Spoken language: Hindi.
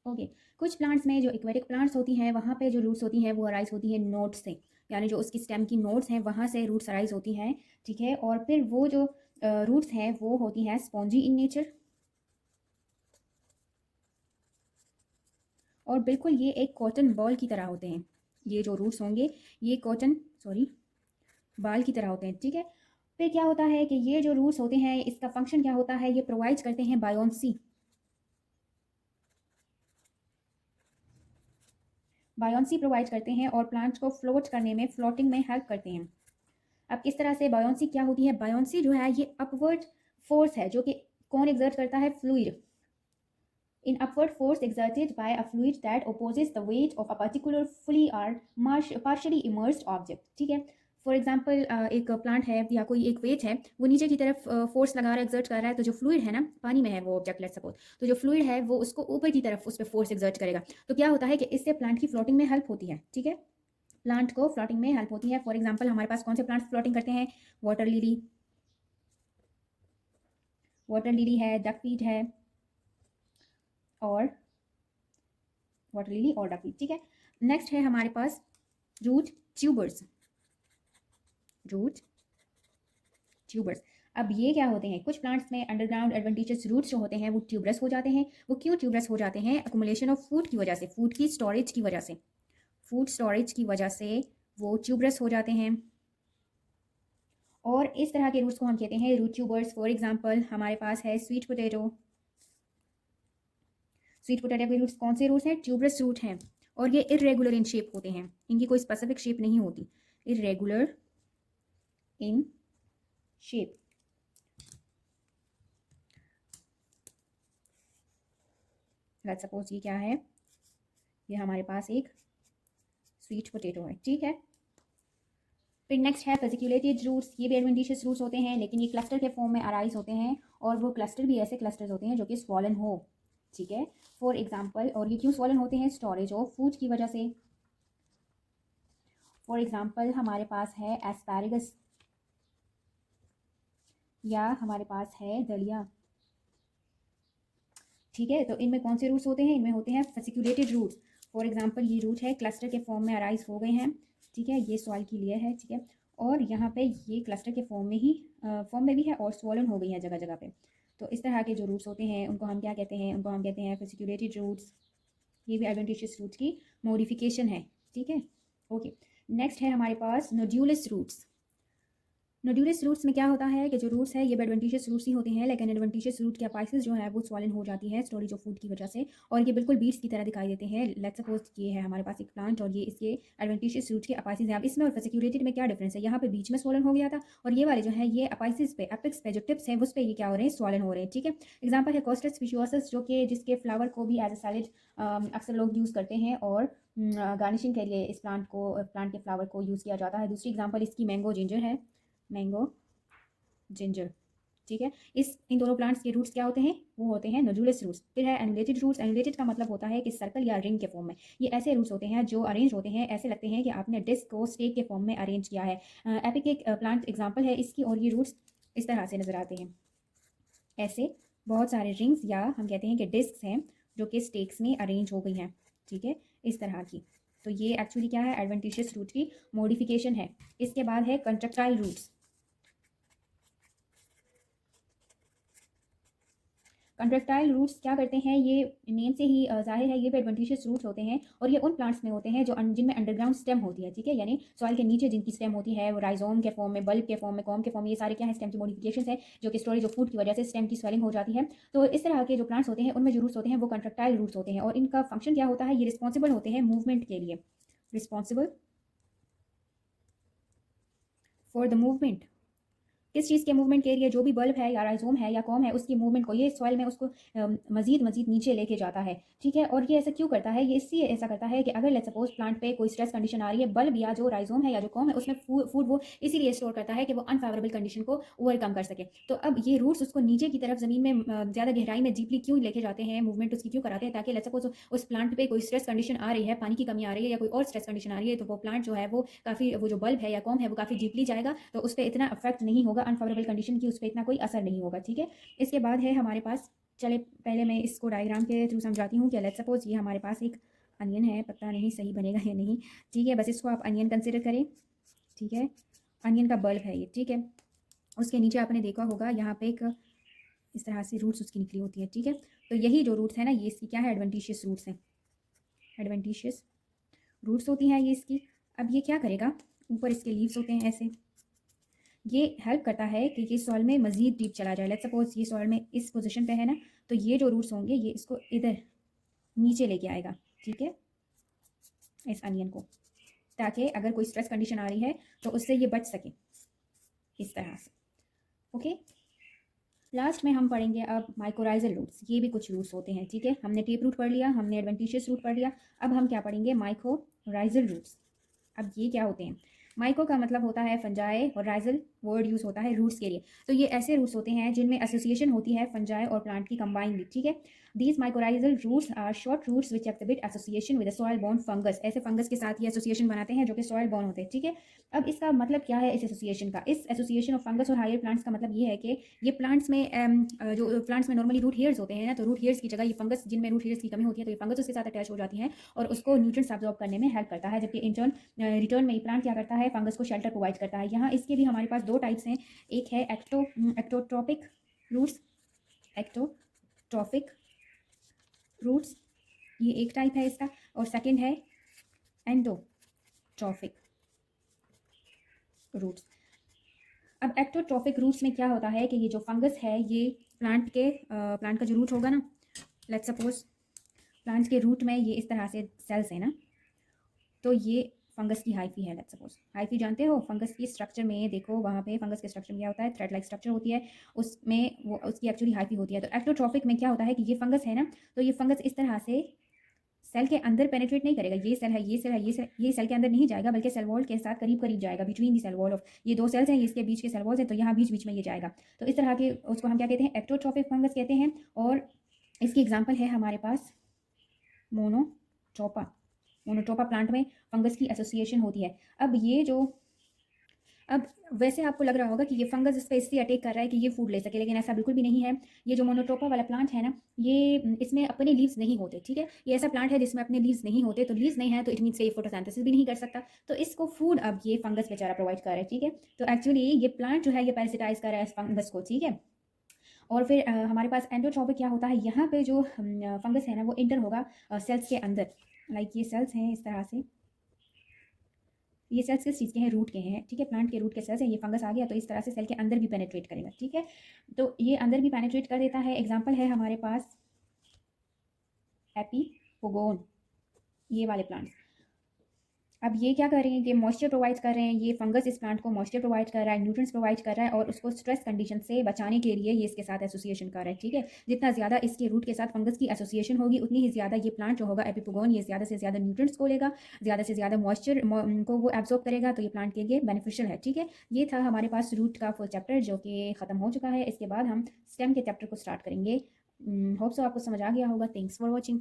ओके। कुछ प्लांट्स में जो एक्वेटिक प्लांट्स होती हैं वहाँ पे जो रूट्स होती हैं वो अराइज होती हैं नोड्स से, यानी जो उसकी स्टेम की नोड्स हैं वहाँ से रूट्स अराइज होती हैं, ठीक है। और फिर वो जो रूट्स हैं वो होती हैं स्पॉन्जी इन नेचर, और बिल्कुल ये एक कॉटन बॉल की तरह होते हैं। ये जो रूट्स होंगे ये बाल की तरह होते हैं, ठीक है। फिर क्या होता है कि ये जो रूट्स होते हैं इसका फंक्शन क्या होता है, ये प्रोवाइड करते हैं बायोन्सी प्रोवाइड करते हैं और प्लांट्स को फ्लोट करने में, फ्लोटिंग में हेल्प करते हैं। अब किस तरह से बायोन्सी क्या होती है, बायोन्सी जो है ये अपवर्ड फोर्स है जो कि कौन एग्जर्ट करता है, fluid. In upward force exerted by a fluid that opposes the weight of a particular fully or partially immersed object, ठीक है। फॉर एग्जाम्पल एक प्लांट है या कोई एक वेट है, वो नीचे की तरफ फोर्स लगा रहा है, एक्सर्ट कर रहा है, तो जो फ्लूइड है ना, पानी में है वो ऑब्जेक्ट लेट्स सपोज, तो जो फ्लूइड है वो उसको ऊपर की तरफ उस पर फोर्स एक्सर्ट करेगा। तो क्या होता है कि इससे प्लांट की फ्लोटिंग में हेल्प होती है, ठीक है। प्लांट को फ्लोटिंग में हेल्प होती है। फॉर एग्जाम्पल हमारे पास कौन से प्लांट्स फ्लोटिंग करते हैं, वाटर लिली है, डकवीट है, और वाटर लिली और डकवीट, ठीक है। नेक्स्ट है हमारे पास रूट ट्यूबर्स। अब ये क्या होते हैं, कुछ प्लांट्स में अंडरग्राउंड एडवेंटिशियस रूट्स जो होते हैं वो ट्यूबरस हो जाते हैं। वो क्यों ट्यूबरस हो जाते हैं, अकुमुलेशन ऑफ फूड की वजह से, फूड स्टोरेज की वजह से वो ट्यूबरस हो जाते हैं। और इस तरह के रूट्स को हम कहते हैं रूट ट्यूबर्स। फॉर एग्जाम्पल हमारे पास है स्वीट पोटैटो के रूट्स कौन से रूट्स हैं, ट्यूबरस रूट हैं, और ये इरेगुलर इन शेप होते हैं, इनकी कोई स्पेसिफिक शेप नहीं होती, irregular in shape. Let's suppose ये क्या है, ये हमारे पास एक स्वीट पोटैटो है, ठीक है। फिर नेक्स्ट है फेसिकुलेटेड रूट्स। ये भी एडवेंटिशियस रूट्स होते हैं, लेकिन ये क्लस्टर के फॉर्म में अराइज होते हैं, और वो क्लस्टर भी ऐसे क्लस्टर्स होते हैं जो कि स्वॉलन हो, ठीक है। फॉर एग्जाम्पल, और ये क्यों स्वॉलन होते हैं, स्टोरेज ऑफ फूड की वजह से। फॉर एग्जाम्पल हमारे पास है एस्पैरेगस, या हमारे पास है दलिया, ठीक है। तो इनमें कौन से रूट्स होते हैं, इनमें होते हैं फेसिकुलेटेड रूट्स। फॉर एग्जाम्पल ये रूट है क्लस्टर के फॉर्म में अराइज हो गए हैं, ठीक है, ये सॉइल की लेयर है, ठीक है। और यहाँ पे ये क्लस्टर के फॉर्म में भी है और स्वॉलन हो गई है जगह जगह पे। तो इस तरह के जो रूट्स होते हैं उनको हम क्या कहते हैं, उनको हम कहते हैं फेसिकुलेटेड रूट्स। ये भी एडवेंटिशियस रूट्स की मॉडिफिकेशन है, ठीक है। ओके, नेक्स्ट है हमारे पास नोड्यूलस रूट्स। नोड्यूलस रूट्स में क्या होता है कि जो रूट्स है ये भी एडवेंटिशियस रूट्स ही होते हैं, लेकिन एडवेंटिशियस रूट की अपाइसिस जो है वो स्वॉलन हो जाती है स्टोरेज ऑफ फूड की वजह से, और ये बिल्कुल बीट्स की तरह दिखाई देते हैं। लेट्स सपोज ये है हमारे पास एक प्लांट और ये इसके एडवेंटिशियस रूट के अपाइसिस हैं। अब इसमें और फेसिकुलेटेड में क्या डिफरेंस है, यहाँ पे बीच में स्वॉलन हो गया था, और ये वाले जो है ये अपाइसिस पे, एपिक्स पे जो टिप्स हैं उस पर ये क्या हो रहे हैं, स्वॉलन हो रहे हैं, ठीक है। एग्जाम्पल है कोस्टस स्पीशियोसस, जो कि जिसके फ्लावर को भी एज अ सैलेड अक्सर लोग यूज़ करते हैं, और गार्निशिंग के लिए इस प्लांट के फ्लावर को यूज़ किया जाता है। दूसरी एग्जाम्पल इसकी मैंगो जिंजर है, मैंगो जिंजर, ठीक है। इन दोनों प्लांट्स के रूट्स क्या होते हैं, वो होते हैं नोडुलस रूट्स। फिर है एनुलेटेड रूट्स। एनुलेटेड का मतलब होता है कि सर्कल या रिंग के फॉर्म में। ये ऐसे रूट्स होते हैं जो अरेंज होते हैं, ऐसे लगते हैं कि आपने डिस्क को स्टेक के फॉर्म में अरेंज किया है। एपिक एक प्लांट एग्जाम्पल है इसकी, और ये रूट्स इस तरह से नजर आते हैं, ऐसे बहुत सारे रिंग्स या हम कहते हैं कि डिस्क हैं जो कि स्टेक्स में अरेंज हो गई हैं, ठीक है, इस तरह की। तो ये एक्चुअली क्या है, एडवेंटिशियस रूट की मॉडिफिकेशन है। इसके बाद है कंट्रक्टाइल रूट्स। कंट्रक्टाइल रूट्स क्या करते हैं, ये नेम से ही जाहिर है, ये भी एडवेंटिशियस रूट्स होते हैं, और ये उन प्लांट्स में होते हैं जो जिनमें अंडरग्राउंड स्टेम होती है, ठीक है, यानी सॉइल के नीचे जिनकी स्टेम होती है, वो राइजोम के फॉर्म में, बल्ब के फॉर्म में, कॉम के फॉर्म में, ये सारे क्या है, स्टेम की मॉडिफिकेशन है, जो कि स्टोरेज ऑफ फूड की वजह से स्टेम की स्वेलिंग हो जाती है। तो इस तरह के जो प्लांट्स होते हैं उनमें जो रूट्स होते हैं वो कंट्रक्टाइल रूट्स होते हैं, और इनका फंक्शन क्या होता है, ये रिस्पॉन्सिबल होते हैं मूवमेंट के लिए, रिस्पॉन्सिबल फॉर द मूवमेंट। किस चीज़ के मूवमेंट के लिए, जो भी बल्ब है या राइजोम है या कॉम है उसकी मूवमेंट को ये सॉइल में उसको मजीद नीचे लेके जाता है, ठीक है। और ये ऐसा क्यों करता है, ये इसलिए ऐसा करता है कि अगर लेट्स सपोज प्लांट पे कोई स्ट्रेस कंडीशन आ रही है, बल्ब या जो राइजोम है या जो कॉम है उसमें फूड वो इसीलिए स्टोर करता है कि वो अनफेवरेबल कंडीशन को ओवरकम कर सके। तो अब ये रूट्स उसको नीचे की तरफ ज़मीन में ज़्यादा गहराई में डीपली क्यों लेके जाते हैं, मूवमेंट उसकी क्यों कराते हैं, ताकि लेट्स सपोज उस प्लांट पे कोई स्ट्रेस कंडीशन आ रही है, पानी की कमी आ रही है या कोई और स्ट्रेस कंडीशन आ रही है, तो वो प्लांट जो है वो काफ़ी, वो जो बल्ब है या कॉम है वो काफ़ी डीपली जाएगा, तो उस पर इतना अफेक्ट नहीं होगा, अनफेवरेबल कंडीशन की उस पर इतना कोई असर नहीं होगा, ठीक है। इसके बाद है हमारे पास चले पहले मैं इसको डायग्राम के थ्रू समझाती हूँ कि लेट्स सपोज ये हमारे पास एक अनियन है, पता नहीं सही बनेगा या नहीं, ठीक है, बस इसको आप अनियन कंसिडर करें, ठीक है, अनियन का बल्ब है ये, ठीक है। उसके नीचे आपने देखा होगा यहाँ पे एक इस तरह से रूट्स उसकी निकली होती है, ठीक है। तो यही जो रूट्स है ना, ये इसकी क्या है, एडवेंटिशियस रूट्स हैं, एडवेंटिशियस रूट्स होती हैं ये इसकी। अब ये क्या करेगा, ऊपर इसके लीव्स होते हैं ऐसे, ये हेल्प करता है कि ये सॉइल में मज़ीद डीप चला जाए। लेट्स सपोज ये सॉइल में इस पोजीशन पे है ना, तो ये जो रूट्स होंगे ये इसको इधर नीचे लेके आएगा, ठीक है, इस अनियन को, ताकि अगर कोई स्ट्रेस कंडीशन आ रही है तो उससे ये बच सके इस तरह से। ओके, लास्ट में हम पढ़ेंगे अब माइकोराइजल रूट्स। ये भी कुछ रूट्स होते हैं, ठीक है, हमने टेप रूट पढ़ लिया, हमने एडवेंटिशियस रूट पढ़ लिया, अब हम क्या पढ़ेंगे, माइकोराइजल रूट्स। अब ये क्या होते हैं, माइको का मतलब होता है फंजाई और राइजल वर्ड यूज़ होता है रूट्स के लिए। तो ये ऐसे रूट्स होते हैं जिनमें एसोसिएशन होती है फंजाई और प्लांट की कंबाइंडली, ठीक है। These mycorrhizal roots are short roots which activate association with soil borne fungus. ऐसे फंगस के साथ ये एसोसिएशन बनाते हैं जो कि सॉइल बॉर्न होते हैं, ठीक है। अब इसका मतलब क्या है इस एसोसिएशन का, इस एसोसिएशन ऑफ फंगस और हायर प्लांट्स का मतलब ये है कि ये प्लांट्स में जो प्लांट्स में नॉर्मली रूट हेयर्स होते हैं ना, तो रूट हेयर्स की जगह ये फंगस, जिनमें रूट हेयर्स की कमी होती है, तो ये फंगस उसके साथ अटैच हो जाती हैं और उसको न्यूट्रिएंट्स अब्जॉर्ब करने में हेल्प करता है, जबकि इंटर्न रिटर्न में ये प्लांट क्या करता है, फंगस को शेल्टर प्रोवाइड करता है। यहाँ इसके भी हमारे पास दो टाइप्स हैं, एक है एक्टोट्रॉपिक रूट्स, एक्टोट्रॉपिक रूट्स ये एक टाइप है इसका, और सेकंड है एंडोट्रॉपिक रूट्स। अब एक्टोट्रॉपिक रूट्स में क्या होता है कि ये जो फंगस है ये प्लांट का जो रूट होगा ना, लेट्स सपोज प्लांट के रूट में ये इस तरह से सेल्स है ना, तो ये फंगस की हाइफी है। लेट्स सपोज हाइफी जानते हो, फंगस की स्ट्रक्चर में देखो, वहाँ पे फंगस के स्ट्रक्चर में क्या होता है, थ्रेड लाइक स्ट्रक्चर होती है, उसमें वो उसकी एक्चुअली हाइफी होती है। तो एक्टोट्रॉपिक में क्या होता है कि ये फंगस है ना, तो ये फंगस इस तरह से सेल के अंदर पेनिट्रेट नहीं करेगा, ये सेल है, ये सेल है, ये सेल के अंदर नहीं जाएगा, बल्कि सेल वॉल के साथ करीब करीब जाएगा, between the cell wall of, ये दो सेल्स हैं, इसके बीच के सेल वॉल्स हैं, तो यहाँ बीच बीच में ये जाएगा। तो इस तरह के उसको हम क्या कहते हैं, एक्टोट्रॉपिक फंगस कहते हैं। और इसकी एग्जाम्पल है हमारे पास मोनोट्रोपा। मोनोट्रोपा प्लांट में फंगस की एसोसिएशन होती है। अब वैसे आपको लग रहा होगा कि ये फंगस इस पर इसलिए अटैक कर रहा है कि ये फूड ले सके, लेकिन ऐसा बिल्कुल भी नहीं है। ये जो मोनोट्रोपा वाला प्लांट है ना, ये इसमें अपने लीव्स नहीं होते, ठीक है, ये ऐसा प्लांट है जिसमें अपने लीव्स नहीं होते। तो लीव्स नहीं है तो इट मीन्स ये फोटोसिंथेसिस भी नहीं कर सकता, तो इसको फूड अब ये फंगस बेचारा प्रोवाइड कर रहा है, ठीक है। तो एक्चुअली ये प्लांट जो है ये पैरासिटाइज कर रहा है इस फंगस को, ठीक है। और फिर हमारे पास एंडोट्रॉपिक क्या होता है, यहाँ पे जो फंगस है ना वो इंटर होगा सेल्स के अंदर, लाइक ये सेल्स हैं इस तरह से, ये सेल्स किस चीज़ के हैं, रूट के हैं, ठीक है, प्लांट के रूट के सेल्स हैं। ये फंगस आ गया तो इस तरह से सेल के अंदर भी पेनिट्रेट करेगा, ठीक है, तो ये अंदर भी पेनिट्रेट कर देता है। एग्जांपल है हमारे पास एपीपोगोन, ये वाले प्लांट्स। अब ये क्या कर रहे हैं कि मॉइस्चर प्रोवाइड कर रहे हैं, ये फंगस इस प्लांट को मॉइस्चर प्रोवाइड कर रहा है, न्यूट्रिएंट्स प्रोवाइड कर रहा है, और उसको स्ट्रेस कंडीशन से बचाने के लिए ये इसके साथ एसोसिएशन कर रहा है, ठीक है। जितना ज़्यादा इसके रूट के साथ फंगस की एसोसिएशन होगी, उतनी ही ज़्यादा ये प्लांट जो होगा एपिपोगोन, ये ज़्यादा से ज़्यादा न्यूट्रिएंट्स को लेगा, ज़्यादा से ज़्यादा मॉइस्चर को वो एब्जॉर्ब करेगा, तो ये प्लांट के लिए बेनिफिशियल है, ठीक है। ये था हमारे पास रूट का फुल चैप्टर जो कि ख़त्म हो चुका है। इसके बाद हम स्टेम के चैप्टर को स्टार्ट करेंगे। होप सो आपको समझ आ गया होगा। Thanks for watching.